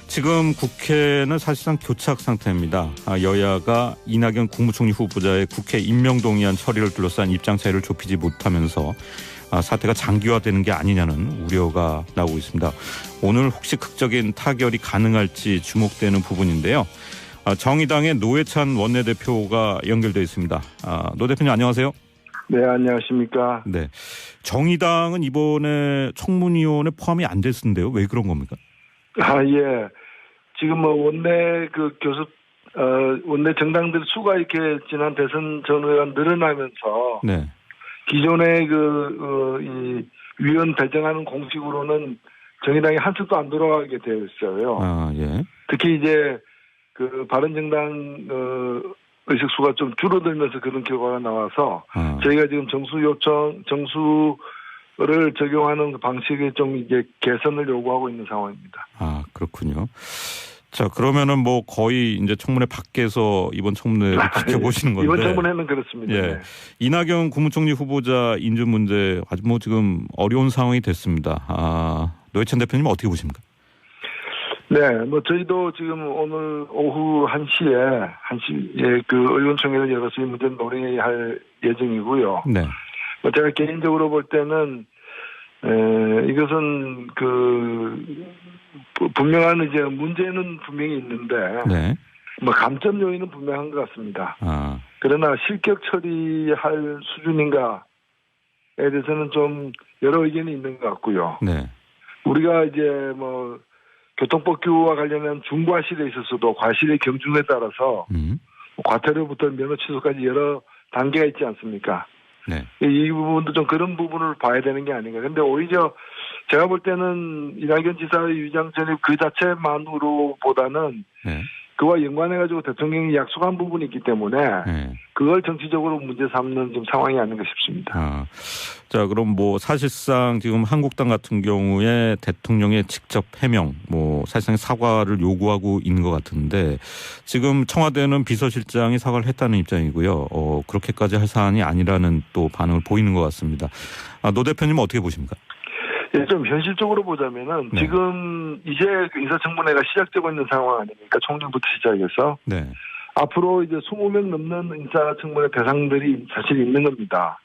지금 국회는 사실상 교착 상태입니다. 여야가 이낙연 국무총리 후보자의 국회 임명동의안 처리를 둘러싼 입장 차이를 좁히지 못하면서 사태가 장기화되는 게 아니냐는 우려가 나오고 있습니다. 오늘 혹시 극적인 타결이 가능할지 주목되는 부분인데요. 정의당의 노회찬 원내대표가 연결되어 있습니다. 노 대표님 안녕하세요. 네, 안녕하십니까. 네, 정의당은 이번에 청문위원회 포함이 안 됐는데요. 왜 그런 겁니까? 예. 지금 원내 원내 정당들 수가 이렇게 지난 대선 전후가 늘어나면서 네. 기존의 이 위원 배정하는 공식으로는 정의당이 한 층도 안 돌아가게 되어 있어요. 예. 특히 이제 바른정당 의석수가 좀 줄어들면서 그런 결과가 나와서 저희가 지금 정수를 적용하는 방식에 좀 이제 개선을 요구하고 있는 상황입니다. 그렇군요. 자, 그러면은 거의 이제 청문회 밖에서 이번 청문회를 지켜보시는 건데. 이번 청문회는 그렇습니다. 예. 네. 이낙연 국무총리 후보자 인준 문제 아주 지금 어려운 상황이 됐습니다. 노회찬 대표님 어떻게 보십니까? 네, 저희도 지금 오늘 오후 1시에 그 의원총회를 열어서 이 문제를 논의할 예정이고요. 네. 제가 개인적으로 볼 때는 이것은 분명한 이제 문제는 분명히 있는데, 네. 감점 요인은 분명한 것 같습니다. 그러나 실격 처리할 수준인가에 대해서는 좀 여러 의견이 있는 것 같고요. 네. 우리가 이제 교통법규와 관련한 중과실에 있어서도 과실의 경중에 따라서 과태료부터 면허 취소까지 여러 단계가 있지 않습니까? 네. 이 부분도 좀 그런 부분을 봐야 되는 게 아닌가. 근데 오히려 제가 볼 때는 이낙연 지사의 위장 전입 그 자체만으로보다는 네. 그와 연관해가지고 대통령이 약속한 부분이 있기 때문에 그걸 정치적으로 문제 삼는 지금 상황이 아닌가 싶습니다. 자, 그럼 사실상 지금 한국당 같은 경우에 대통령의 직접 해명, 사실상 사과를 요구하고 있는 것 같은데 지금 청와대는 비서실장이 사과를 했다는 입장이고요. 그렇게까지 할 사안이 아니라는 또 반응을 보이는 것 같습니다. 노 대표님은 어떻게 보십니까? 예, 좀 현실적으로 보자면은 지금 이제 인사청문회가 시작되고 있는 상황 아닙니까? 총리부터 시작해서. 네. 앞으로 이제 20명 넘는 인사청문회 대상들이 사실 있는 겁니다.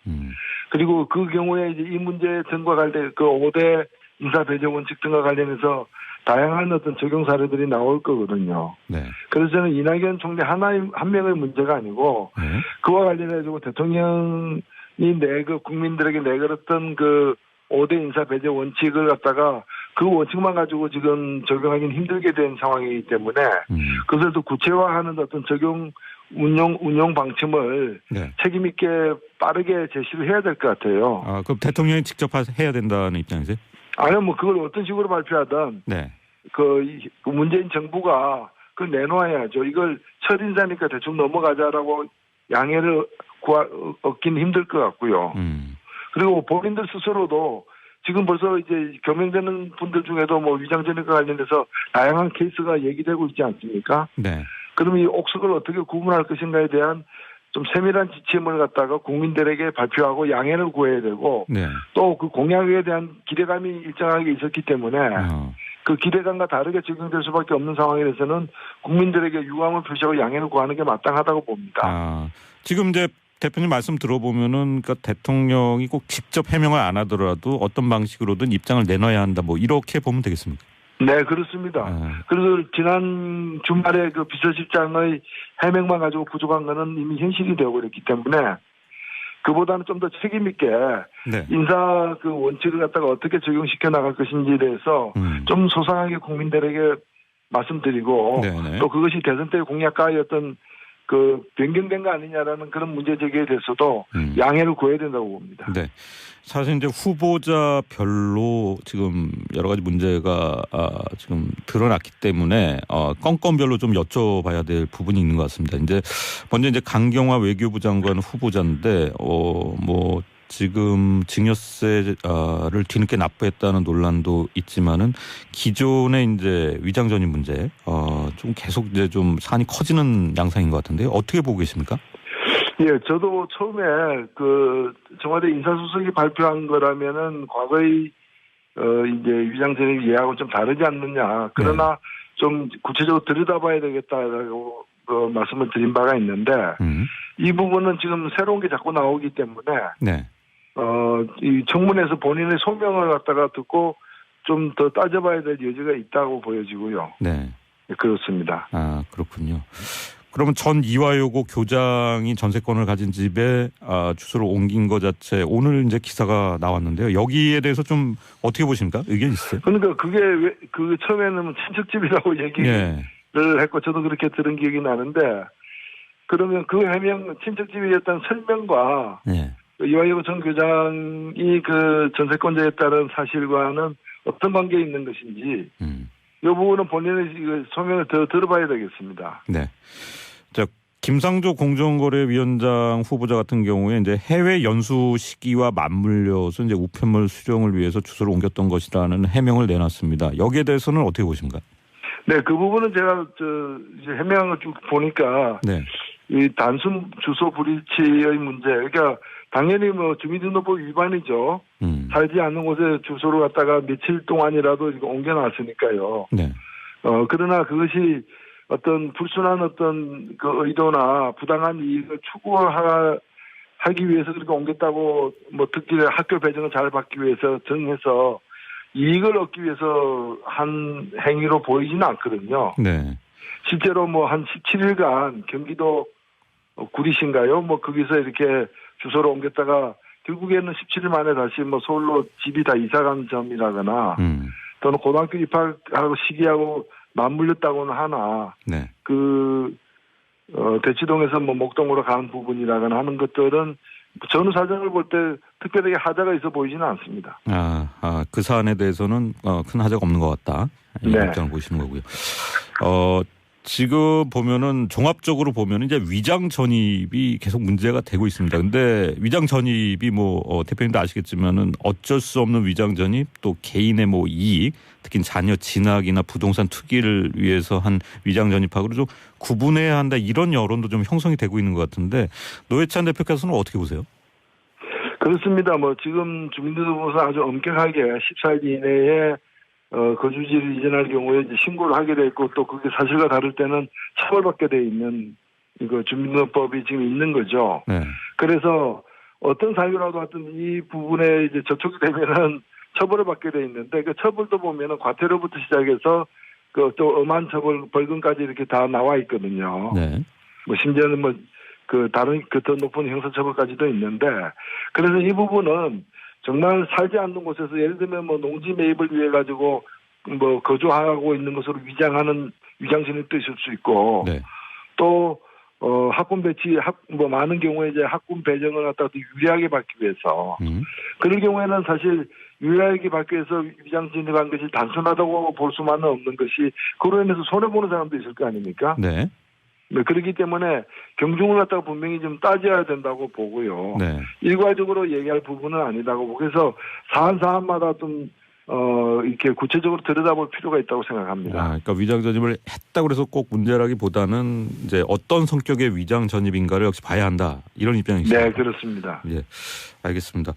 그리고 그 경우에 이제 이 문제 등과 관련 5대 인사 배제 원칙 등과 관련해서 다양한 어떤 적용 사례들이 나올 거거든요. 네. 그래서 저는 이낙연 총리 한 명의 문제가 아니고 그와 관련해서 대통령이 국민들에게 내걸었던 5대 인사 배제 원칙을 갖다가 그 원칙만 가지고 지금 적용하기는 힘들게 된 상황이기 때문에 그것을 또 구체화하는 어떤 적용 운용 방침을 책임 있게 빠르게 제시를 해야 될 것 같아요. 그럼 대통령이 직접 해야 된다는 입장이세요? 아니면 그걸 어떤 식으로 발표하든 문재인 정부가 그걸 내놓아야죠. 이걸 첫 인사니까 대충 넘어가자라고 양해를 얻기는 힘들 것 같고요. 그리고 본인들 스스로도 지금 벌써 이제 겸용되는 분들 중에도 위장전입과 관련해서 다양한 케이스가 얘기되고 있지 않습니까? 네. 그럼 이 옥석을 어떻게 구분할 것인가에 대한 좀 세밀한 지침을 갖다가 국민들에게 발표하고 양해를 구해야 되고 또 그 공약에 대한 기대감이 일정하게 있었기 때문에 그 기대감과 다르게 적용될 수밖에 없는 상황에서는 국민들에게 유감을 표시하고 양해를 구하는 게 마땅하다고 봅니다. 지금 이제 대표님 말씀 들어보면은 대통령이 꼭 직접 해명을 안 하더라도 어떤 방식으로든 입장을 내놔야 한다. 이렇게 보면 되겠습니까? 네, 그렇습니다. 그래서 지난 주말에 비서실장의 해명만 가지고 부족한 거는 이미 현실이 되고 있기 때문에 그보다는 좀 더 책임 있게 인사 원칙을 갖다가 어떻게 적용시켜 나갈 것인지에 대해서 좀 소상하게 국민들에게 말씀드리고 또 그것이 대선 때 공약과의 어떤 변경된 거 아니냐라는 그런 문제 제기에 대해서도 양해를 구해야 된다고 봅니다. 네. 사실 이제 후보자별로 지금 여러 가지 문제가 지금 드러났기 때문에 건건별로 좀 여쭤봐야 될 부분이 있는 것 같습니다. 먼저 강경화 외교부 장관 후보자인데 지금 증여세를 뒤늦게 납부했다는 논란도 있지만은 기존의 위장 전입 문제 좀 계속 좀 사안이 커지는 양상인 것 같은데요. 어떻게 보고 계십니까? 예, 저도 처음에 청와대 인사수석이 발표한 거라면은 과거의 이제 위장전입 예하고 좀 다르지 않느냐. 그러나 좀 구체적으로 들여다봐야 되겠다라고 말씀을 드린 바가 있는데 이 부분은 지금 새로운 게 자꾸 나오기 때문에 이 청문회에서 본인의 소명을 갖다가 듣고 좀 더 따져봐야 될 여지가 있다고 보여지고요. 네. 그렇습니다. 아, 그렇군요. 그러면 전 이화여고 교장이 전세권을 가진 집에 주소를 옮긴 것 자체 오늘 이제 기사가 나왔는데요. 여기에 대해서 좀 어떻게 보십니까? 의견 있으세요? 그러니까 그게 왜 처음에는 친척집이라고 얘기를 했고 저도 그렇게 들은 기억이 나는데 그러면 그 해명 친척집이었다는 설명과 이화여고 전 교장이 그 전세권자에 따른 사실과는 어떤 관계에 있는 것인지 이 부분은 본인의 소명을 더 들어봐야 되겠습니다. 네. 자, 김상조 공정거래위원장 후보자 같은 경우에 이제 해외 연수 시기와 맞물려서 이제 우편물 수령을 위해서 주소를 옮겼던 것이라는 해명을 내놨습니다. 여기에 대해서는 어떻게 보십니까? 네, 그 부분은 제가 이제 해명을 쭉 보니까 이 단순 주소 불일치의 문제, 그러니까 당연히 뭐 주민등록법 위반이죠. 살지 않는 곳에 주소를 갖다가 며칠 동안이라도 옮겨놨으니까요. 그러나 그것이 어떤 불순한 어떤 그 의도나 부당한 이익을 추구하기 위해서 그렇게 옮겼다고 뭐 특히 학교 배정을 잘 받기 위해서 정해서 이익을 얻기 위해서 한 행위로 보이지는 않거든요. 실제로 뭐 한 17일간 경기도 구리시인가요? 뭐 거기서 이렇게 주소를 옮겼다가 결국에는 17일 만에 다시 뭐 서울로 집이 다 이사간 점이라거나 또는 고등학교 입학하고 시기하고 맞물렸다고는 하나 대치동에서 뭐 목동으로 가는 부분이라거나 하는 것들은 전후 사정을 볼 때 특별하게 하자가 있어 보이지는 않습니다. 그 사안에 대해서는 큰 하자가 없는 것 같다. 이 입장을 보시는 거고요. 지금 보면은 종합적으로 보면 이제 위장 전입이 계속 문제가 되고 있습니다. 근데 위장 전입이 뭐 대표님도 아시겠지만은 어쩔 수 없는 위장 전입 또 개인의 뭐 이익, 특히 자녀 진학이나 부동산 투기를 위해서 한 위장 전입하고 좀 구분해야 한다 이런 여론도 좀 형성이 되고 있는 것 같은데 노회찬 대표께서는 어떻게 보세요? 그렇습니다. 뭐 지금 주민등록부에서 아주 엄격하게 14일 이내에 거주지를 이전할 경우에 이제 신고를 하게 돼 있고 또 그게 사실과 다를 때는 처벌받게 돼 있는 이거 주민등록법이 지금 있는 거죠. 그래서 어떤 사유라도 하여튼 이 부분에 이제 저촉이 되면은 처벌을 받게 돼 있는데 그 처벌도 보면은 과태료부터 시작해서 그 또 엄한 처벌 벌금까지 이렇게 다 나와 있거든요. 뭐 심지어는 뭐 그 다른 그 더 높은 형사처벌까지도 있는데 그래서 이 부분은 정말 살지 않는 곳에서 예를 들면 뭐 농지 매입을 위해 가지고 뭐 거주하고 있는 것으로 위장하는 위장전입도 있을 수 있고 또 학군 배치 뭐 많은 경우에 이제 학군 배정을 갖다가 유리하게 받기 위해서 그럴 경우에는 사실 유리하게 받기 위해서 위장전입한 것이 단순하다고 볼 수만은 없는 것이 그로 인해서 손해 보는 사람도 있을 거 아닙니까? 그렇기 때문에 경중을 갖다가 분명히 좀 따져야 된다고 보고요. 일괄적으로 얘기할 부분은 아니다고 보고 그래서 사안마다 좀 이렇게 구체적으로 들여다볼 필요가 있다고 생각합니다. 그러니까 위장 전입을 했다고 해서 꼭 문제라기보다는 이제 어떤 성격의 위장 전입인가를 역시 봐야 한다 이런 입장이시죠? 네, 그렇습니다. 예, 알겠습니다.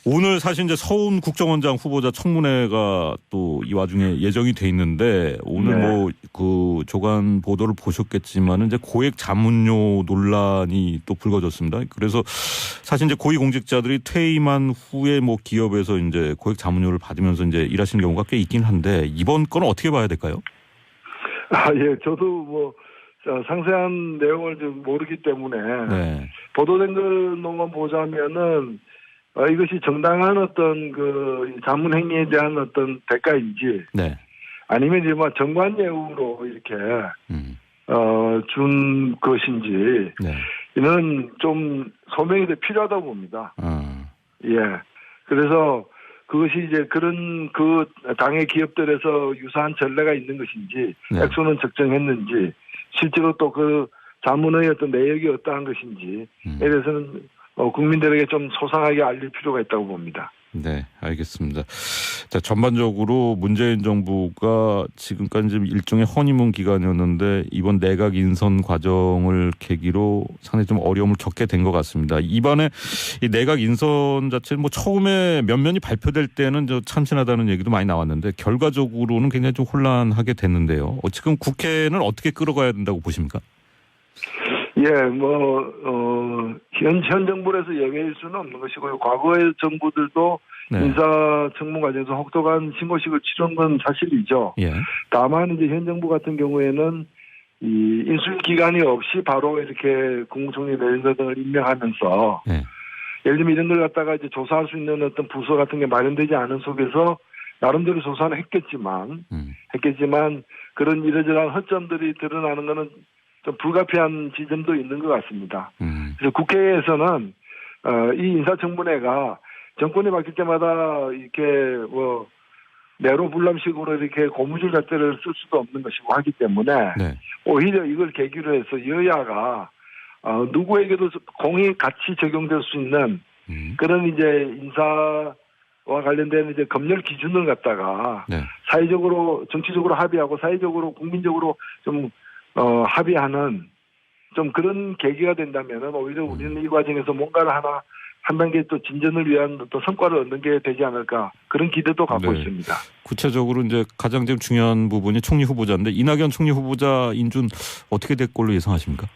오늘 사실 이제 서훈 국정원장 후보자 청문회가 또 이 와중에 예정이 돼 있는데 오늘 뭐 그 조간 보도를 보셨겠지만은 이제 고액 자문료 논란이 또 불거졌습니다. 그래서 사실 이제 고위공직자들이 퇴임한 후에 뭐 기업에서 이제 고액 자문료를 받으면서 이제 일하시는 경우가 꽤 있긴 한데 이번 건은 어떻게 봐야 될까요? 예, 저도 뭐 상세한 내용을 좀 모르기 때문에 보도된 것만 보자면은 이것이 정당한 어떤 그 자문 행위에 대한 어떤 대가인지 아니면 이제 뭐 정관예우로 이렇게 준 것인지 이는 좀 소명이 더 필요하다고 봅니다. 그래서 그것이 이제 그런 그 당의 기업들에서 유사한 전례가 있는 것인지 액수는 적정했는지 실제로 또 그 자문의 어떤 내역이 어떠한 것인지에 대해서는 국민들에게 좀 소상하게 알릴 필요가 있다고 봅니다. 네, 알겠습니다. 자, 전반적으로 문재인 정부가 지금까지 좀 일종의 허니문 기간이었는데 이번 내각 인선 과정을 계기로 상당히 좀 어려움을 겪게 된 것 같습니다. 이번에 이 내각 인선 자체는 뭐 처음에 면면이 발표될 때는 저 참신하다는 얘기도 많이 나왔는데 결과적으로는 굉장히 좀 혼란하게 됐는데요. 지금 국회는 어떻게 끌어가야 된다고 보십니까? 예, 현 정부에서 예외일 수는 없는 것이고요. 과거의 정부들도 네. 인사청문 과정에서 혹독한 신고식을 치른 건 사실이죠. 예. 다만 이제 현 정부 같은 경우에는 이 인수위 기간이 없이 바로 이렇게 국무총리 내정자 등을 임명하면서 예. 예를 들면 이런 걸 갖다가 이제 조사할 수 있는 어떤 부서 같은 게 마련되지 않은 속에서 나름대로 조사는 했겠지만 그런 이러저러한 허점들이 드러나는 거는 좀 불가피한 지점도 있는 것 같습니다. 그래서 국회에서는 이 인사청문회가 정권이 바뀔 때마다 이렇게 내로불람식으로 이렇게 고무줄 잣대를 쓸 수도 없는 것이고 하기 때문에 네. 오히려 이걸 계기로 해서 여야가 누구에게도 공이 같이 적용될 수 있는 그런 이제 인사와 관련된 이제 검열 기준을 갖다가 네. 사회적으로 정치적으로 합의하고 사회적으로 국민적으로 좀 합의하는 좀 그런 계기가 된다면은 오히려 우리는 이 과정에서 뭔가를 한 단계 또 진전을 위한 또 성과를 얻는 게 되지 않을까 그런 기대도 갖고 네. 있습니다. 구체적으로 이제 가장 지금 중요한 부분이 총리 후보자인데 이낙연 총리 후보자 인준 어떻게 될 걸로 예상하십니까?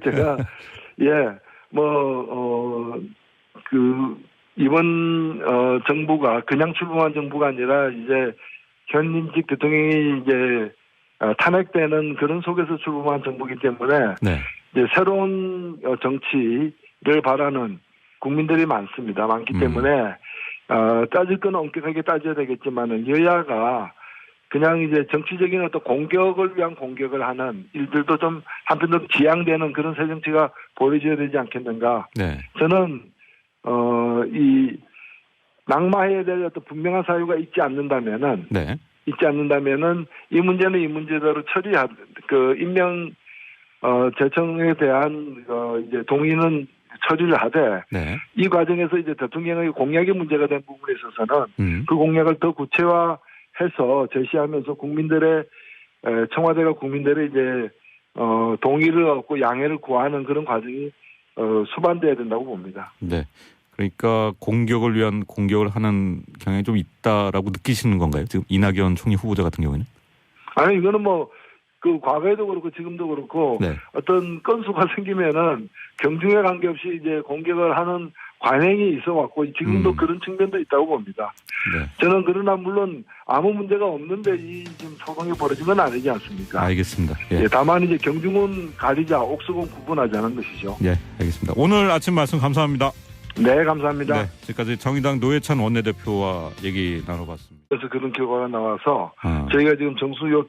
제가 이번 정부가 그냥 출범한 정부가 아니라 이제 현임직 대통령이 이제 탄핵되는 그런 속에서 출범한 정부이기 때문에 네. 이제 새로운 정치를 바라는 국민들이 많기 때문에 따질 건 엄격하게 따져야 되겠지만은 여야가 그냥 이제 정치적인 어떤 공격을 위한 공격을 하는 일들도 좀 한편으로 지양되는 그런 새 정치가 보여줘야 되지 않겠는가. 네. 저는 이 낙마해야 될 어떤 분명한 사유가 있지 않는다면은. 이 문제는 이 문제대로 임명 재청에 대한 이제 동의는 처리를 하되 네. 이 과정에서 이제 대통령의 공약이 문제가 된 부분에 있어서는 그 공약을 더 구체화해서 제시하면서 국민들의 청와대가 국민들의 이제 동의를 얻고 양해를 구하는 그런 과정이 수반돼야 된다고 봅니다. 네. 그러니까 공격을 위한 공격을 하는 경향이 좀 있다라고 느끼시는 건가요? 지금 이낙연 총리 후보자 같은 경우에는? 아니 이거는 그 과거에도 그렇고 지금도 그렇고 네. 어떤 건수가 생기면은 경중에 관계없이 이제 공격을 하는 관행이 있어왔고 지금도 그런 측면도 있다고 봅니다. 네. 저는 그러나 물론 아무 문제가 없는데 이 지금 소동이 벌어진 건 아니지 않습니까? 알겠습니다. 예. 다만 이제 경중은 가리자 옥석은 구분하자는 것이죠. 네, 알겠습니다. 오늘 아침 말씀 감사합니다. 네, 감사합니다. 네, 지금까지 정의당 노회찬 원내대표와 얘기 나눠봤습니다. 그래서 그런 결과가 나와서 저희가 지금 정수를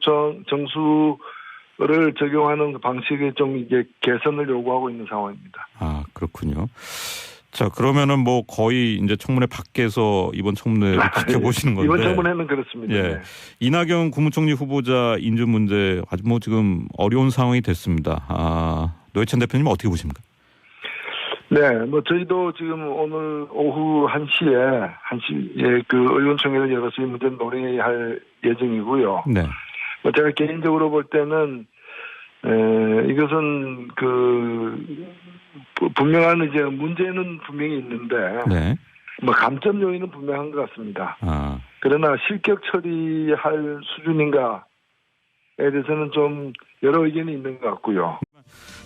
적용하는 방식에 좀 이제 개선을 요구하고 있는 상황입니다. 그렇군요. 자, 그러면은 거의 이제 청문회 밖에서 이번 청문회를 지켜보시는 건데. 이번 청문회는 그렇습니다. 예. 네. 이낙연 국무총리 후보자 인준 문제 아주 지금 어려운 상황이 됐습니다. 노회찬 대표님 어떻게 보십니까? 네, 저희도 지금 오늘 오후 1시에 그 의원총회를 열어서 이 문제는 논의할 예정이고요. 네. 제가 개인적으로 볼 때는, 이것은 분명한 이제 문제는 분명히 있는데, 네. 감점 요인은 분명한 것 같습니다. 그러나 실격 처리할 수준인가에 대해서는 좀 여러 의견이 있는 것 같고요.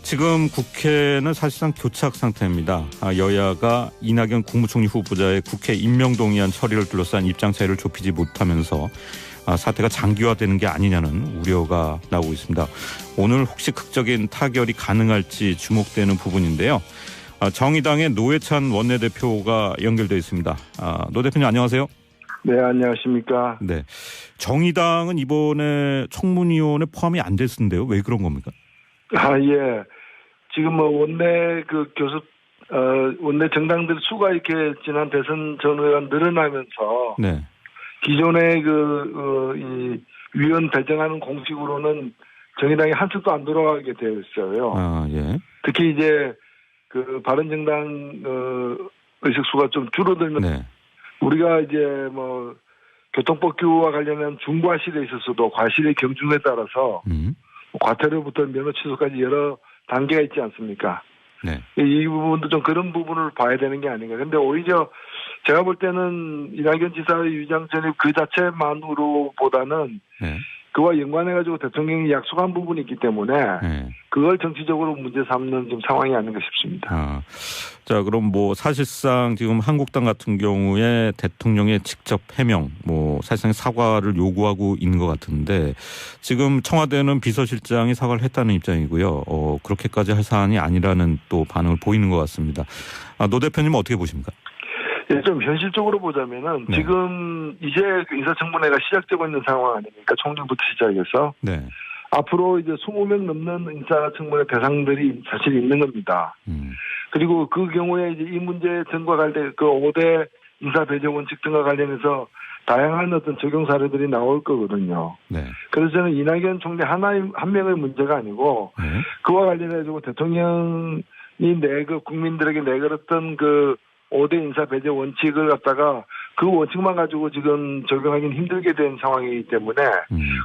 지금 국회는 사실상 교착 상태입니다. 여야가 이낙연 국무총리 후보자의 국회 임명 동의안 처리를 둘러싼 입장 차이를 좁히지 못하면서 사태가 장기화되는 게 아니냐는 우려가 나오고 있습니다. 오늘 혹시 극적인 타결이 가능할지 주목되는 부분인데요. 정의당의 노회찬 원내대표가 연결되어 있습니다. 노 대표님 안녕하세요. 네, 안녕하십니까. 네, 정의당은 이번에 청문위원회 포함이 안 됐는데요. 왜 그런 겁니까? 예. 지금 원내 원내 정당들 수가 이렇게 지난 대선 전후에 늘어나면서 네. 기존의 이 위원 배정하는 공식으로는 정의당이 한층도 안 돌아가게 되어 있어요. 예. 특히 이제 바른정당 의식수가 좀 줄어들면 네. 우리가 이제 뭐 교통법규와 관련한 중과실에 있어서도 과실의 경중에 따라서 과태료부터 면허 취소까지 여러 단계가 있지 않습니까? 네. 이 부분도 좀 그런 부분을 봐야 되는 게 아닌가. 근데 오히려 제가 볼 때는 이낙연 지사의 위장 전입 그 자체만으로보다는 네. 그와 연관해가지고 대통령이 약속한 부분이 있기 때문에 네. 그걸 정치적으로 문제 삼는 좀 상황이 아닌가 싶습니다. 자, 그럼 뭐 사실상 지금 한국당 같은 경우에 대통령의 직접 해명, 뭐 사실상 사과를 요구하고 있는 것 같은데 지금 청와대는 비서실장이 사과를 했다는 입장이고요. 그렇게까지 할 사안이 아니라는 또 반응을 보이는 것 같습니다. 노 대표님은 어떻게 보십니까? 예, 좀 현실적으로 보자면은 네. 지금 이제 그 인사청문회가 시작되고 있는 상황 아닙니까? 총리부터 시작해서. 네. 앞으로 이제 20명 넘는 인사청문회 대상들이 사실 있는 겁니다. 그리고 그 경우에 이제 이 문제 등과 관련 그 5대 인사 배제 원칙 등과 관련해서 다양한 어떤 적용 사례들이 나올 거거든요. 네. 그래서 저는 이낙연 총리 한 명의 문제가 아니고 네. 그와 관련해서 대통령이 국민들에게 내걸었던 그 5대 인사 배제 원칙을 갖다가 그 원칙만 가지고 지금 적용하기는 힘들게 된 상황이기 때문에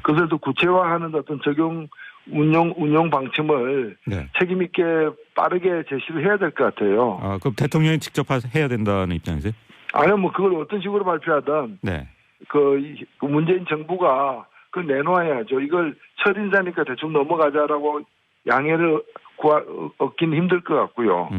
그것을 또 구체화하는 어떤 적용 운용 방침을 네. 책임 있게 빠르게 제시를 해야 될 것 같아요. 그럼 대통령이 직접 해야 된다는 입장이세요? 아니면 뭐 그걸 어떤 식으로 발표하든 네. 그 문재인 정부가 그걸 내놓아야죠. 이걸 첫 인사니까 대충 넘어가자라고 양해를 얻기는 힘들 것 같고요.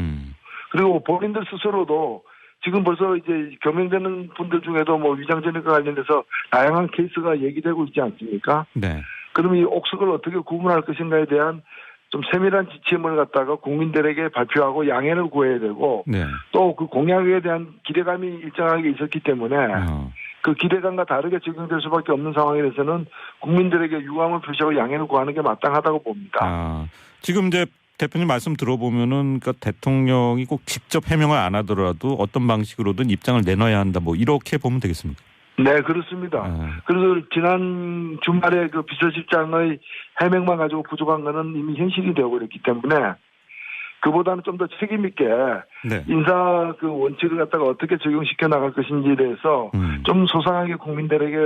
그리고 본인들 스스로도 지금 벌써 이제 겸용되는 분들 중에도 뭐 위장전입과 관련해서 다양한 케이스가 얘기되고 있지 않습니까? 네. 그럼 이 옥석을 어떻게 구분할 것인가에 대한 좀 세밀한 지침을 갖다가 국민들에게 발표하고 양해를 구해야 되고 네. 또 그 공약에 대한 기대감이 일정하게 있었기 때문에 그 기대감과 다르게 적용될 수밖에 없는 상황에서는 국민들에게 유감을 표시하고 양해를 구하는 게 마땅하다고 봅니다. 지금 이제 대표님 말씀 들어보면은 그러니까 대통령이 꼭 직접 해명을 안 하더라도 어떤 방식으로든 입장을 내놔야 한다. 뭐 이렇게 보면 되겠습니까? 네, 그렇습니다. 그래서 지난 주말에 그 비서실장의 해명만 가지고 부족한 거는 이미 현실이 되어버렸기 때문에 그보다는 좀 더 책임 있게 네. 인사 그 원칙을 갖다가 어떻게 적용시켜 나갈 것인지에 대해서 좀 소상하게 국민들에게